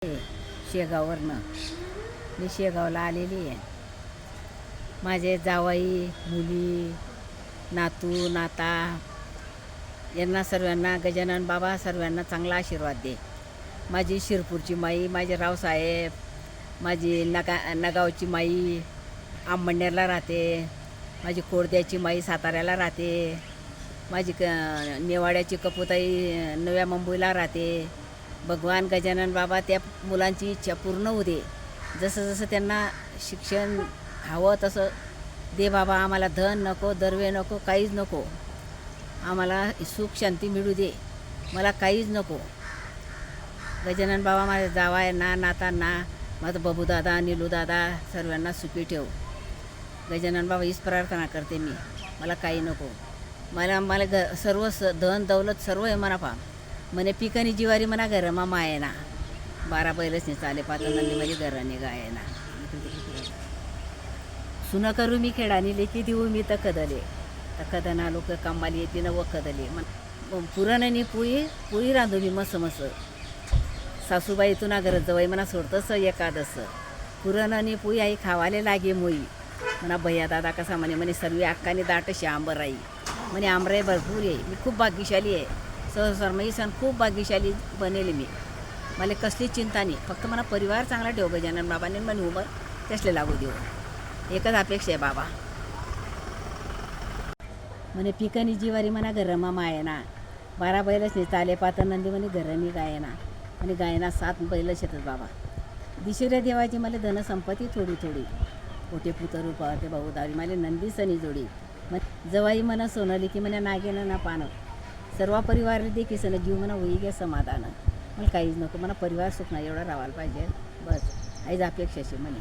शेगाववरनं मी शेगावला आलेली आहे. माझे जावई, मुली, नातू, नाता यांना सर्वांना गजानन बाबा सर्वांना चांगला आशीर्वाद दे. माझी शिरपूरची माई, माझे रावसाहेब, माझी नगावची माई आंबणनेरला राहते, माझी कोरद्याची माई साताऱ्याला राहते, माझी नेवाड्याची कपुताई नव्या मुंबईला राहते. भगवान गजानन बाबा त्या मुलांची इच्छा पूर्ण होऊ दे. जसं जसं त्यांना शिक्षण हवं तसं दे बाबा. आम्हाला धन नको, दर्वे नको, काहीच नको. आम्हाला सुख शांती मिळू दे. मला काहीच नको. गजानन बाबा माझ्या जावायांना, नातांना, माझं बबूदादा, निलूदादा सर्वांना सुखी ठेव. गजानन बाबा हीच प्रार्थना करते मी. मला काही नको. मला सर्व धन दौलत सर्व आहे म्हणा पा. म्हणे पिकानी जिवारी म्हणा घर मा मायना 12 बैलच नाही चाले पातळी माझी घराने गायना. सुन करू मी खेळानी लेखी देऊ मी तकदले तकदना लोक कमाली येते न वखदले. पुरणनी पोळी रांधू मी मस्त मस्त. सासूबाई तू ना घरात जवळ म्हणा सोडतंस एकादस. पुरणनी पोळी आई खावाले लागे मोई म्हणा. भैया दादा कसा म्हणे सर्व अक्काने दाटशी आंबराई म्हणे. आंबराई भरपूर आहे. मी खूप भाग्यशाली आहे. सरमई सण खूप भाग्यशाली बनेली मी. मला कसली चिंता नाही. फक्त मला परिवार चांगला ठेव गजानन बाबाने. म्हणे उमर त्यासले लागू देऊ. एकच अपेक्षा आहे बाबा. म्हणे पिकनी जिवारी म्हणा घरमा मायना 12 बैलच नाही चाले पातर नंदी म्हणे घरनी गायना. आणि गायना 7 बैलच येतात बाबा. दिशेऱ्या देवाची मला धनसंपत्ती थोडी थोडी. पोटे पुतर रूपा ते भाऊ दारी मला नंदी सनी जोडी. मग जवाई म्हणा सोनली की म्हणे नागेनं ना पानं. सर्व परिवार देखील सण जीव म्हणा होई गे समाधान. मला काहीच नको. मला परिवार सुख नाही एवढा राहायला पाहिजे बस. आईज अपेक्षाशी म्हणे.